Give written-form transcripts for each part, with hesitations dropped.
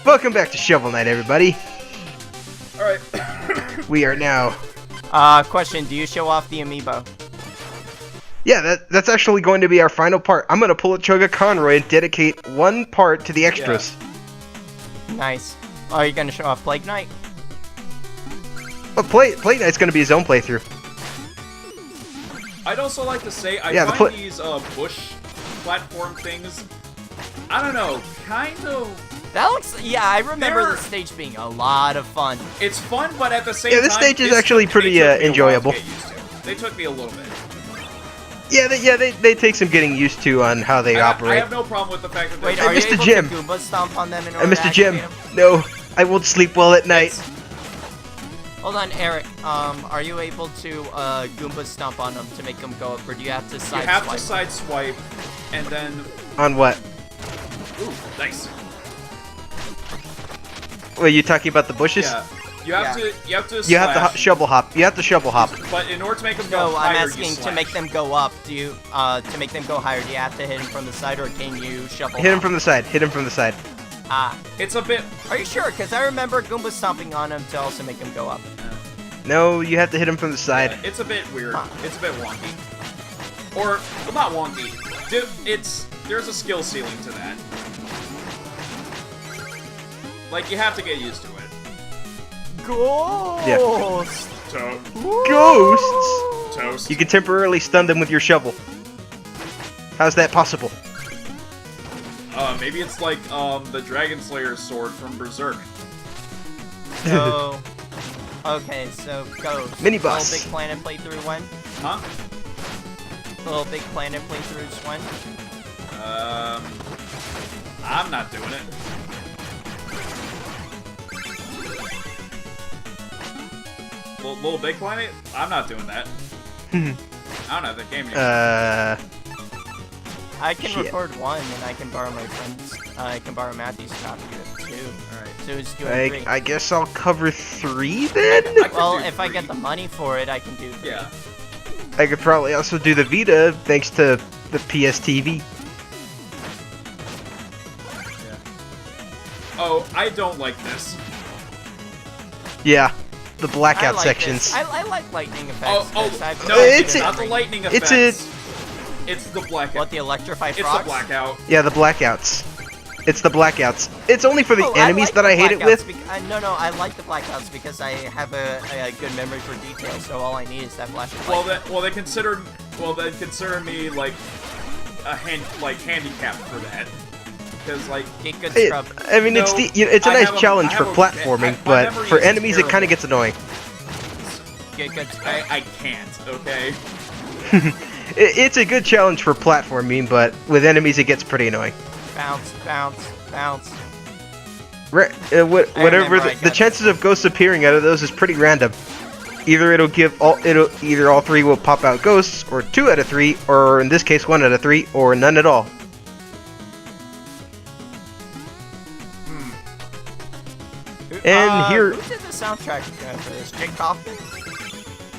Welcome back to Shovel Knight, everybody. Alright. We are now... Question, do you show off the amiibo? Yeah, that's actually going to be our final part. I'm going to pull a Choga Conroy and dedicate one part to the extras. Yeah. Nice. Are you going to show off Plague Knight? Well, Plague Knight's going to be his own playthrough. I'd also like to say, I find these bush platform things, I don't know, kind of... That looks... Yeah, I remember the stage being a lot of fun. It's fun, but at the same time... Yeah, this stage is actually pretty enjoyable. They took me a little bit. Yeah, they take some getting used to on how they operate. I have no problem with the fact that... Wait, are you able Jim. to Goomba stomp on them in order Mr. Jim, no, I won't sleep well at night. Hold on, Eric. Are you able to Goomba stomp on them to make them go up, or do you have to side swipe? You have to side swipe, and then... On what? Ooh, nice. Wait, you talking about the bushes? Yeah. You have to You have to shovel hop. You have to shovel hop. But in order to make them go no, higher, I'm asking to make them go up. Do you to make them go higher? Do you have to hit them from the side, or can you shovel? Hit him from the side. Hit him from the side. Ah, it's a bit. Are you sure? Because I remember Goomba stomping on him to also make him go up. No, you have to hit him from the side. Yeah, it's a bit weird. Huh. It's a bit wonky. Or well, not wonky. There's a skill ceiling to that. Like you have to get used to it. Ghosts! Yeah. Ghosts! Toast. You can temporarily stun them with your shovel. How's that possible? Maybe it's like, the Dragon Slayer's sword from Berserk. So... Okay, so Ghosts. Mini boss. Little Big Planet playthrough when? Huh? Little Big Planet playthroughs when? I'm not doing it. Little Big Planet? I'm not doing that. I don't have that game anymore. I can record one, and I can borrow my friend's. I can borrow Matthew's copy of 2. Alright, so it's doing 3. I guess I'll cover 3 then? Well, if I get the money for it, I can do 3. Yeah. I could probably also do the Vita, thanks to the PSTV. Yeah. Oh, I don't like this. Yeah. The blackout sections. I like lightning effects. No, it's not the lightning effects. It's the blackout. What, the electrify frogs? It's the blackout. Yeah, the blackouts. It's the blackouts. It's only for the enemies that I hate it with. No, I like the blackouts because I have a good memory for detail, so all I need is that flash of light. Well, they consider me like handicapped for that. Because like get good scrub. I mean, it's a nice challenge for platforming, but for enemies it kind of gets annoying. Get good scrub. I can't. Okay. It's a good challenge for platforming, but with enemies it gets pretty annoying. Bounce, bounce, bounce. Whatever the chances of ghosts appearing out of those is pretty random. Either either all 3 will pop out ghosts, or 2 out of 3, or in this case 1 out of 3, or none at all. And here. Who did the soundtrack for this? Jake Kaufman?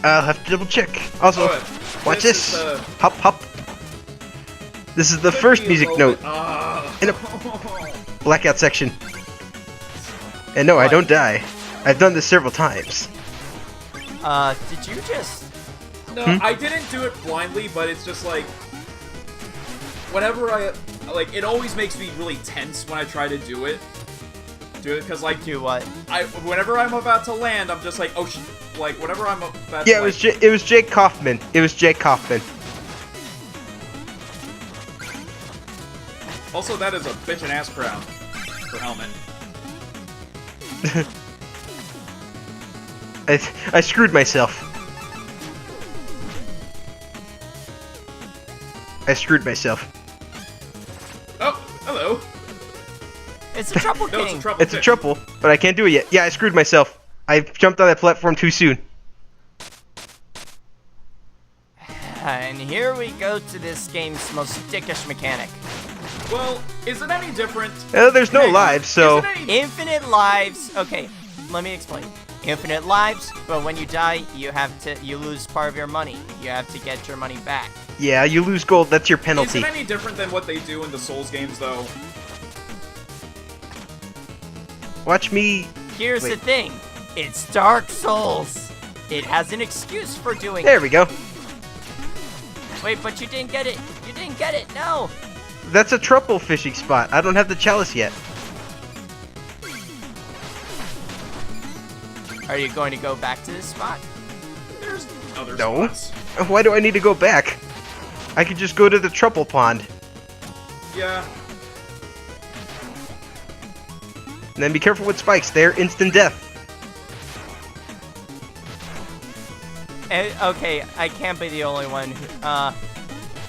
I'll have to double check. Also, watch this. Hop, hop. This is the first music note in a blackout section. And no, I don't die. I've done this several times. Did you just... No, I didn't do it blindly, but it's just like... Whenever it always makes me really tense when I try to do it. Because, like... Do what? Whenever I'm about to land, I'm just like, oh shit. Like, whenever I'm about to... Yeah, it was Jake Kaufman. It was Jake Kaufman. Also, that is a bitchin' ass crown for helmet. I screwed myself. Oh, hello. It's a Troupple King. It's a Troupple, but I can't do it yet. Yeah, I screwed myself. I jumped on that platform too soon. And here we go to this game's most dickish mechanic. Well, is it any different? There's no lives, so... Infinite lives. Okay, let me explain. Infinite lives, but when you die, you lose part of your money. You have to get your money back. Yeah, you lose gold. That's your penalty. Is it any different than what they do in the Souls games, though? Watch me. Here's the thing. It's Dark Souls. It has an excuse for doing There we go. Wait, but you didn't get it. You didn't get it. No. That's a Troupple fishing spot. I don't have the chalice yet. Are you going to go back to this spot? There's other No. spots. Why do I need to go back? I could just go to the Troupple pond. Yeah. And then be careful with spikes. They're instant death. Okay, I can't be the only one who,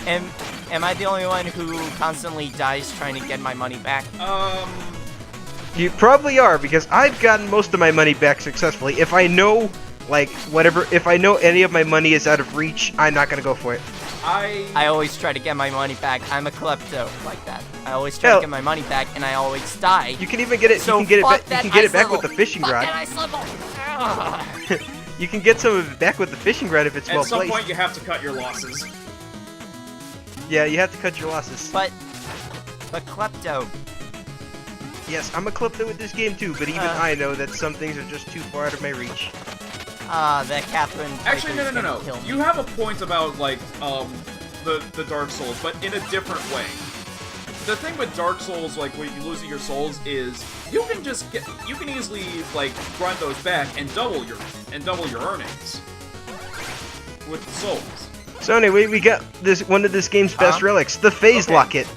am I the only one who constantly dies trying to get my money back? You probably are, because I've gotten most of my money back successfully. If I know, like, whatever, if I know any of my money is out of reach, I'm not gonna go for it. I always try to get my money back. I'm a klepto like that. I always try to get my money back, and I always die. You can even get it. So you can get it. fuck You can get it back with the fishing Fuck rod. that ice level. Ugh. You can get some of it back with the fishing rod if it's well At some placed. point, you have to cut your losses. Yeah, you have to cut your losses. But klepto. Yes, I'm a klepto with this game too, but even I know that some things are just too far out of my reach. That Catherine. Actually, Piper's no. gonna kill me. You have a point about, like, the Dark Souls, but in a different way. The thing with Dark Souls, like, when you're losing your souls, is you can easily, like, grind those back and double your earnings with the souls. So anyway, we got one of this game's best relics, the Phase Okay. Locket.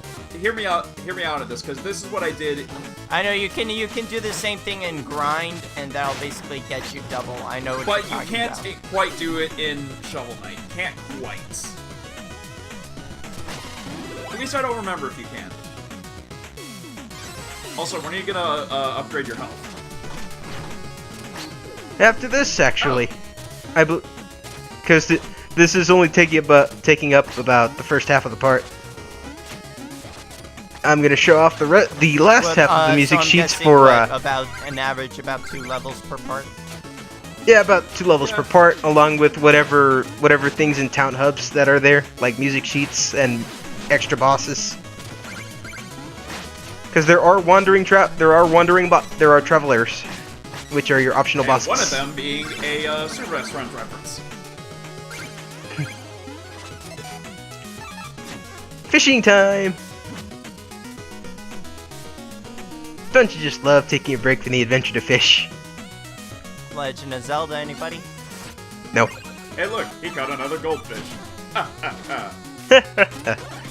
Hear me out at this, because this is what I did. I know you can do the same thing in grind, and that'll basically get you double. I know what But you're you talking can't about. quite do it in Shovel Knight. Can't quite. At least I don't remember if you can. Also, when are you gonna upgrade your health? After this, actually, because this is only taking up about the first half of the part. I'm gonna show off the last half of the music so I'm sheets guessing, for about an average about 2 levels per part. yeah, about 2 levels per part, along with whatever things in town hubs that are there, like music sheets and extra bosses. Because there are travelers, which are your optional And bosses. one of them being a Super Restaurant reference. Fishing time! Don't you just love taking a break from the adventure to fish? Legend of Zelda, anybody? No. Hey, look, he caught another goldfish.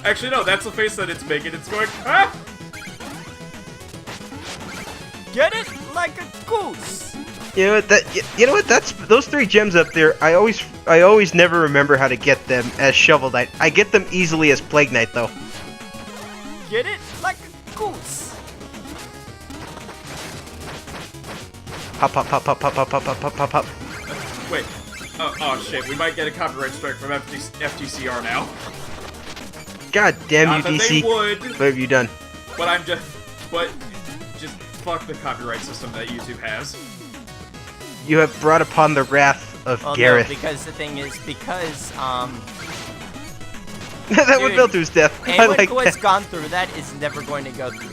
Actually, no, that's the face that it's making. It's going, ah! Get it like a goose! You know what? That's those 3 gems up there. I always never remember how to get them as Shovel Knight. I get them easily as Plague Knight though. Get it like a goose! Hop, hop, hop, hop, hop, hop, hop, hop, hop, hop, hop. Wait. Oh, shit. We might get a copyright strike from FTCR now. God damn you, Not that DC. they would, What have you done? but just fuck the copyright system that YouTube has. You have brought upon the wrath of Well, Gareth. no, because the thing is, That would dude, build to his death. I anyone like who has that. gone through that is never going to go through,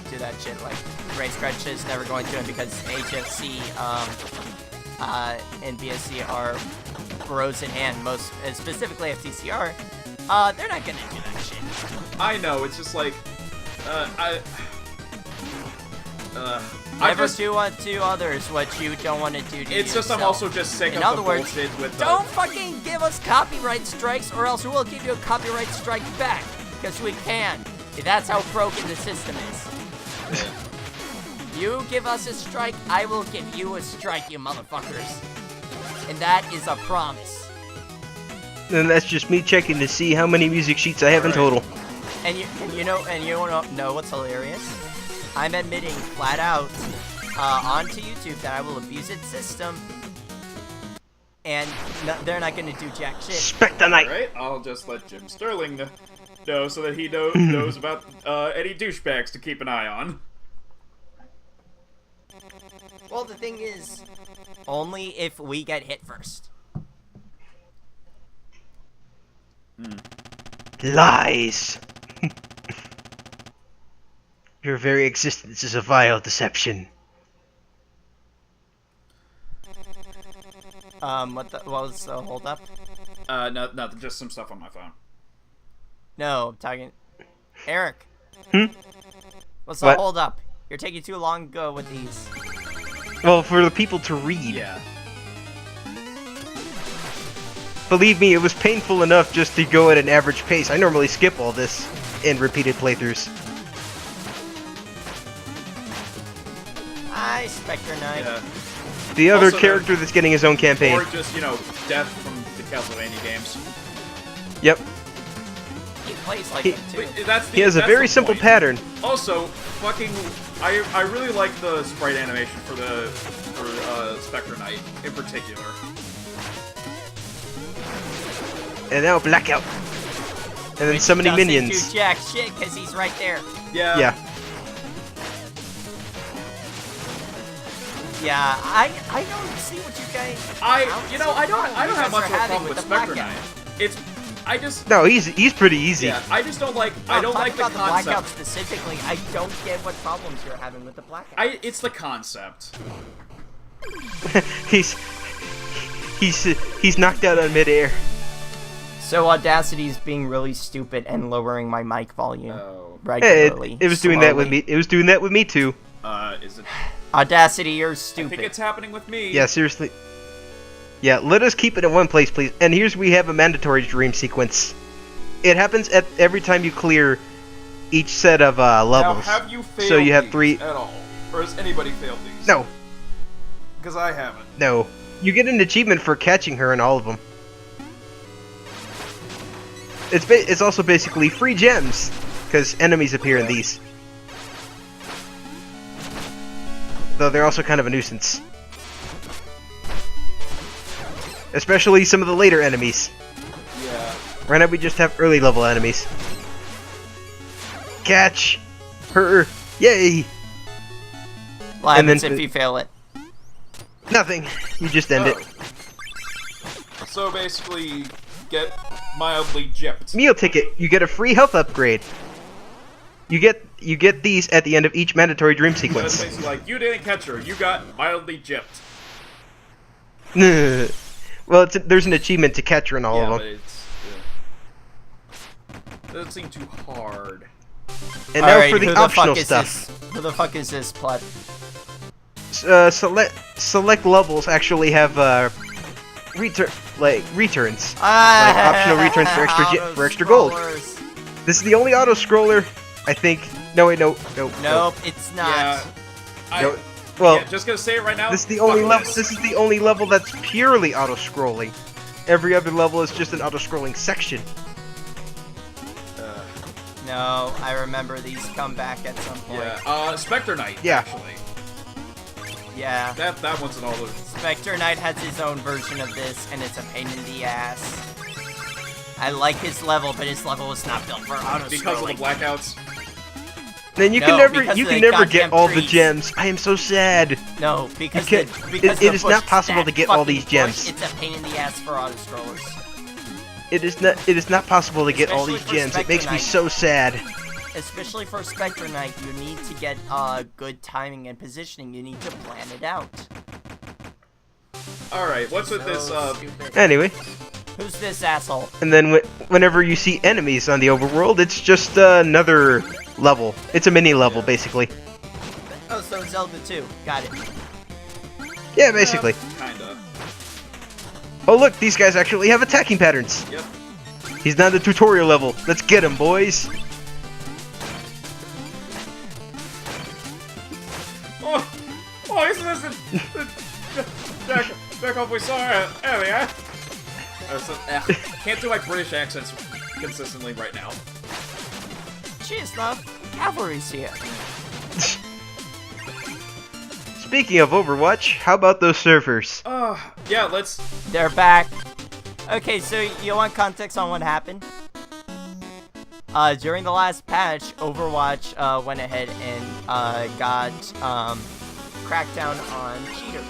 do that shit. Like, Ray Scratch is never going to, because HFC, and BSC are bros in hand, specifically FTCR, they're not gonna do that shit. I know, it's just like, Never do unto others what you don't want to do to it's yourself. just, I'm also just sick In of other the words, bullshit with don't fucking give us copyright strikes, or else we'll give you a copyright strike back. Because we can. That's how broken the system is. You give us a strike, I will give you a strike, you motherfuckers. And that is a promise. And that's just me checking to see how many music sheets I have in total. And you know what's hilarious? I'm admitting flat out onto YouTube that I will abuse its system, and they're not gonna do jack shit. Specter Knight. Alright, I'll just let Jim Sterling know so that he knows about any douchebags to keep an eye on. Well, the thing is, only if we get hit first. Lies. Your very existence is a vile deception. What was the hold up? No, just some stuff on my phone. No, I'm talking... Eric. What's the What? hold up? You're taking too long to go with these. Well, for the people to read. Yeah. Believe me, it was painful enough just to go at an average pace. I normally skip all this in repeated playthroughs. Hi, Specter Knight. Yeah. The other Also, character that's getting his own campaign. Or just, death from the Castlevania games. Yep. He plays like it too. He has a very simple pattern. Also, I really like the sprite animation for Specter Knight in particular. And now Blackout. And then so many minions. Doesn't do jack shit because he's right there. Yeah. Yeah. Yeah, I don't see what you guys. I don't have much of a problem with Specter Knight. No, he's pretty easy. Yeah, I just don't like. I don't like the concept. The blackout concept. specifically, I don't get what problems you're having with the blackout. It's the concept. he's knocked out on midair. So Audacity's being really stupid and lowering my mic volume Oh. regularly. It was doing that with me. It was doing that with me too. Is it? Audacity, you're I stupid. think it's happening with me. Yeah, seriously. Yeah, let us keep it in one place, please. And here's we have a mandatory dream sequence. It happens at every time you clear each set of levels. Now, have you failed So you have these 3. at all, or has anybody failed these? No, Because I haven't. no. You get an achievement for catching her in all of them. It's also basically free gems because enemies appear in these. Though they're also kind of a nuisance. Especially some of the later enemies. Yeah. Right now we just have early level enemies. Catch her! Yay! What And then happens if you fail it? Nothing. You just end it. So basically, get mildly gypped. Meal ticket. You get a free health upgrade. You get these at the end of each mandatory dream So it's sequence. basically like, you didn't catch her, you got mildly gypped. Well, there's an achievement to catch her in all Yeah, of but them. it's... doesn't seem too hard. And now Alright, for the who optional fuck is stuff. This? Who the fuck is this plot? Select levels actually have returns. Like optional returns for extra gold. Auto-scrollers. This is the only auto scroller, I think. No wait, no. Nope, it's not. Yeah. No. Well, Yeah, just gonna say it right now. this is the only fuck level. this. This is the only level that's purely auto scrolling. Every other level is just an auto scrolling section. No, I remember these come back at some point. Yeah. Specter Knight. Yeah. Actually, Yeah. that one's an auto. Specter Knight has his own version of this, and it's a pain in the ass. I like his level, but his level is not built for auto Because of the blackouts. Then you No, can never because you of can the never get goddamn all the trees. gems. I am so sad. No, because You the, can't- because it the is bush not possible that to get all fucking these bush, gems. It's a pain in the ass for auto scrollers. It is not possible to get all Especially these for gems. It Specter makes me Knight. so sad. Especially for Specter Knight, you need to get good timing and positioning. You need to plan it out. All right. What's with this? Stupid. Anyway, Who's this asshole? and then whenever you see enemies on the overworld, it's just another level. It's a mini level, basically. Oh, so Zelda 2. Got it. Yeah, basically. Kinda. Oh look, these guys actually have attacking patterns. Yep. He's not the tutorial level. Let's get him, boys. Oh, isn't this the Jack off we saw earlier? Can't do my British accents consistently right now. Cheers, love. Cavalry's here. Speaking of Overwatch, how about those servers? Yeah, let's... They're back. Okay, so you want context on what happened? During the last patch, Overwatch went ahead and got crackdown on cheaters.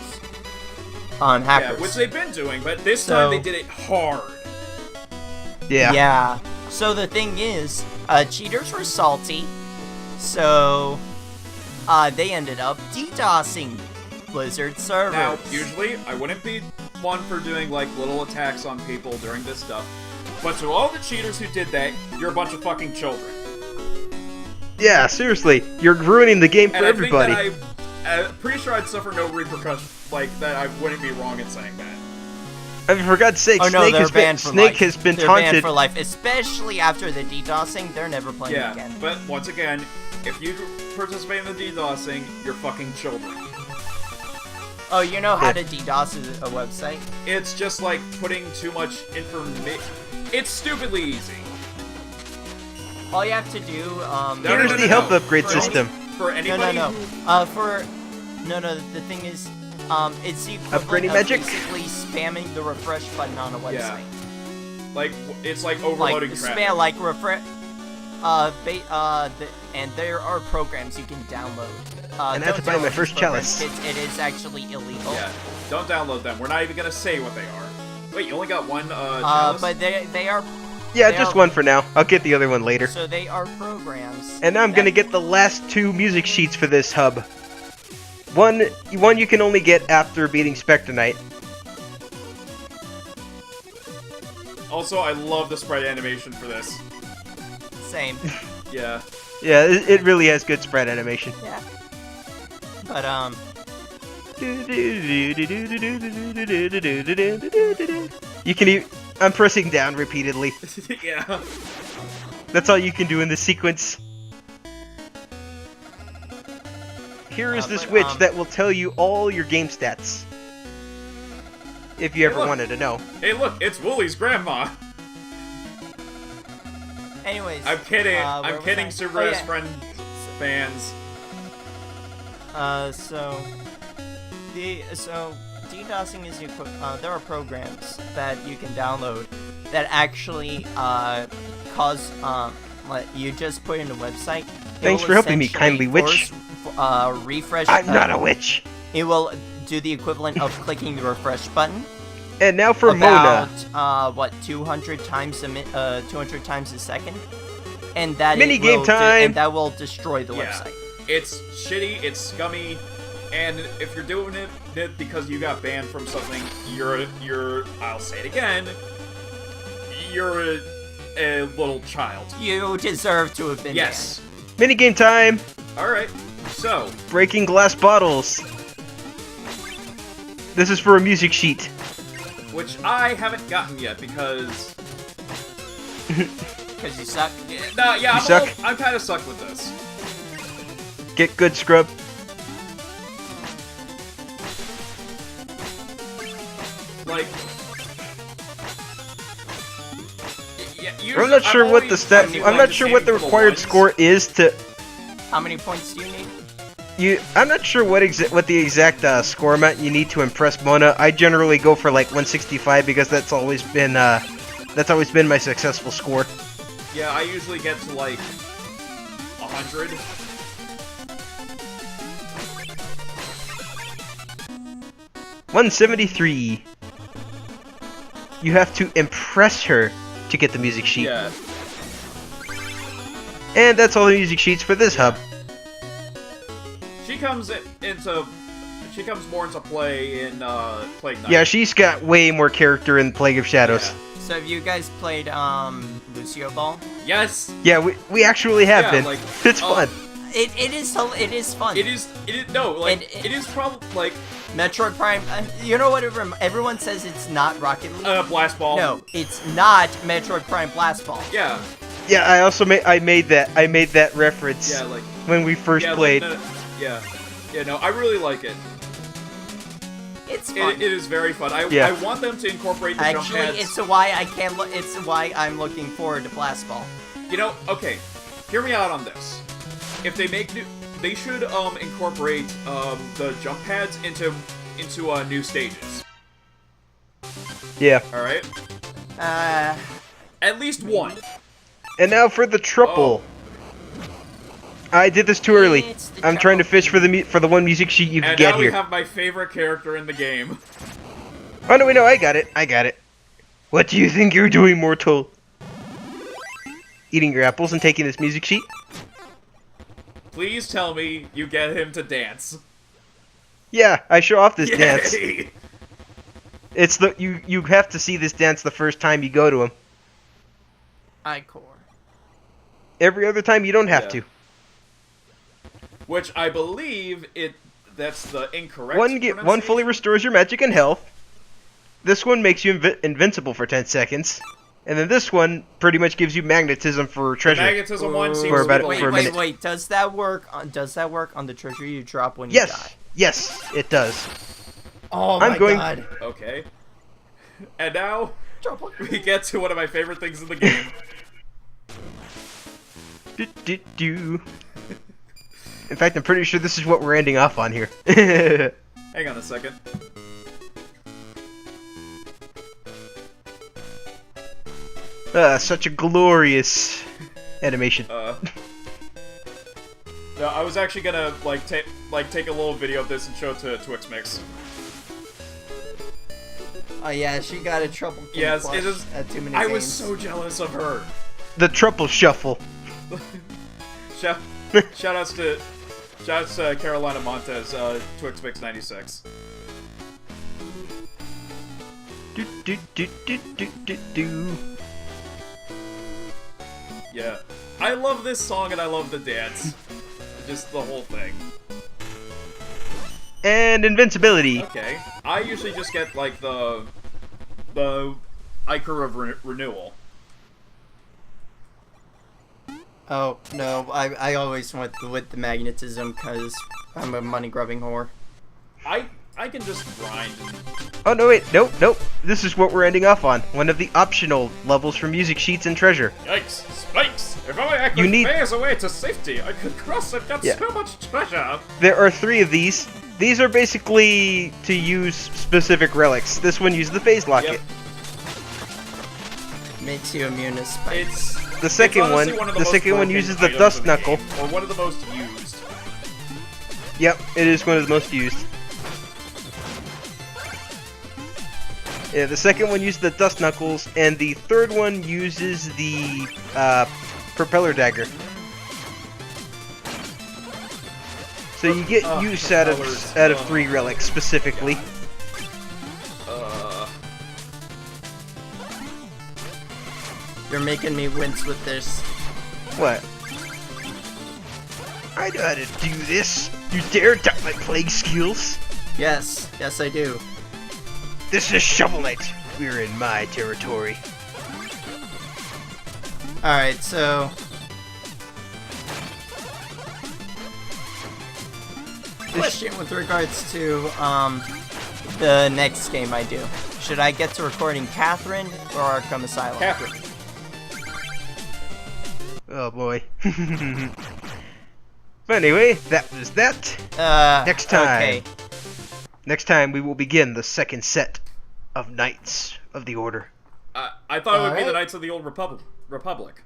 On hackers. Yeah, which they've been doing, but this time they did it hard. Yeah. Yeah. So the thing is, cheaters were salty, so they ended up DDoSing Blizzard servers. Now, usually, I wouldn't be one for doing, like, little attacks on people during this stuff. But to all the cheaters who did that, you're a bunch of fucking children. Yeah, seriously, you're ruining the game for And everybody. I think that I'm pretty sure I'd suffer no repercussions, like, that I wouldn't be wrong in saying that. I mean, for God's sake, Oh no, Snake they're has banned been for life. Snake has been They're banned taunted. for life, especially after the DDoSing. They're never playing Yeah, again. but once again, if you participate in the DDoSing, you're fucking children. Oh, you know how to DDoS a website? It's just like putting too much information. It's stupidly easy. All you have to do, Here's the health upgrade For system. For anybody No. who... The thing is, it's the equivalent Upgrading of magic? basically spamming the refresh button on a website. Yeah. Like, it's like overloading traffic. Spam, like, refresh... and there are programs you can download. And I have to buy my first chalice. It is actually illegal. Yeah, don't download them. We're not even gonna say what they are. Wait, you only got one, chalice? But they are... Yeah, they just are- one for now. I'll get the other one later. So they are programs... And now I'm that- gonna get the last 2 music sheets for this hub. One you can only get after beating Specter Knight. Also, I love the sprite animation for this. Same. Yeah. Yeah, it really has good spread animation. Yeah. But, You can I'm pressing down repeatedly. Yeah. That's all you can do in this sequence. Here is this but, witch that will tell you all your game stats. If you ever look. wanted to know. Hey, look, it's Woolie's grandma. anyways... I'm kidding. where I'm was kidding, I? Super Oh, Rose yeah. friend fans. So DDoSing is there are programs that you can download that actually cause you just put in a website. It Thanks will for helping me, essentially kindly witch. force, refresh. I'm not a witch. It will do the equivalent of clicking the refresh button. And now for Mona. About 200 times a second, and that Mini game time. and that will destroy the Yeah. website. It's shitty, it's scummy, and if you're doing it because you got banned from something, you're I'll say it again, you're a little child. You deserve to have been Yes. Minigame time! Alright, so, Breaking glass bottles. This is for a music sheet. which I haven't gotten yet because... Because you suck. Yeah, suck? I'm kind of stuck with this. Get good, scrub. Like... Yeah, I'm not sure what the stat. I'm not sure what the required score is to. How many points do you need? I'm not sure what the exact score amount you need to impress Mona. I generally go for like 165 because that's always been my successful score. Yeah, I usually get to like 100. $173. You have to impress her to get the music sheet. Yeah. And that's all the music sheets for this hub. She comes more into play in Plague Knight. Yeah, she's got way more character in Plague of Shadows. Yeah. So have you guys played Lucio Ball? Yes. Yeah, we actually have Yeah, been. like, It's fun. It is fun. It is no, like And it is probably like Metroid Prime. You know what? Everyone says it's not Rocket League. Blast Ball. No, it's not Metroid Prime Blast Ball. Yeah. Yeah, I also made that reference Yeah, like when we first yeah, played. Like, yeah. Yeah, no, I really like it. It's fun. It is very fun. Yeah. I want them to incorporate the jump Actually, pads. it's why I can't. It's why I'm looking forward to Blast Ball. You know, okay. Hear me out on this. If they make new, they should incorporate the jump pads into new stages. Yeah. All right. At least one. And now for the Troupple. Oh. I did this too early. It's the I'm trying to Troupple. fish for the one music sheet you can And get now we here. have my favorite character in the game. Oh no, I got it. What do you think you're doing, mortal? Eating your apples and taking this music sheet? Please tell me you get him to dance. Yeah, I show off this dance. Yay! It's the you have to see this dance the first time you go to him. Ichor. Every other time you don't have Yeah. to. Which I believe that's the incorrect One fully pronunciation. restores your magic and health. This one makes you invincible for 10 seconds. And then this one pretty much gives you magnetism for The treasure. magnetism one seems For to be about- the for a weakest. minute. Wait. Does that work on the treasure you drop when you Yes, die? yes, it does. Oh I'm my going- god. Okay. And now Troupple. we get to one of my favorite things in the game. Do. In fact, I'm pretty sure this is what we're ending off on here. Hang on a second. Such a glorious animation. No, I was actually gonna take a little video of this and show it to Twix Mix. Oh yeah, she got a Troupple. Yes, it is. At too many I games. was so jealous of her. The Troupple Shuffle. Shoutouts to Carolina Montez, Twix Mix 96. Do. Yeah, I love this song and I love the dance, just the whole thing. And invincibility. Okay, I usually just get like the Ichor of Renewal. Oh no, I always went with the magnetism because I'm a money grubbing whore. I can just grind. Oh no, wait, nope. This is what we're ending off on. One of the optional levels from music sheets and treasure. Yikes! Spikes! If only I could phase away to safety, I could cross and get so much treasure! There are 3 of these. These are basically to use specific relics. This one uses the phase locket. Yep. Makes you immune to spikes. It's The second honestly one, of the the most second one broken uses the items dust in knuckle. game, or one of the most used. Yep, it is one of the most used. Yeah, the second one uses the dust knuckles, and the third one uses the propeller dagger. So you get use out of propellers. 3 relics specifically. You're making me wince with this. What? I know how to do this. You dare doubt my plague skills? Yes, I do. This is Shovel Knight. We're in my territory. Alright, so... Question with regards to, the next game I do. Should I get to recording Catherine or Arkham Asylum? Catherine. Oh boy. But anyway, that was that. Next time. Okay. Next time we will begin the second set of Knights of the Order. I thought it would be the Alright. Knights of the Old Republic.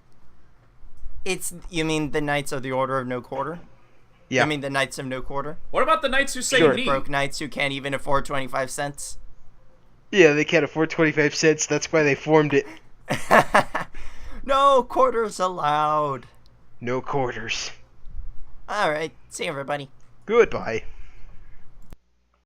You mean the Knights of the Order of No Quarter? Yeah. I mean the Knights of No Quarter? What about the Knights who say Sure. knee? Broke Knights who can't even afford 25 cents? Yeah, they can't afford 25 cents. That's why they formed it. No quarters allowed. No quarters. Alright, see you everybody. Goodbye.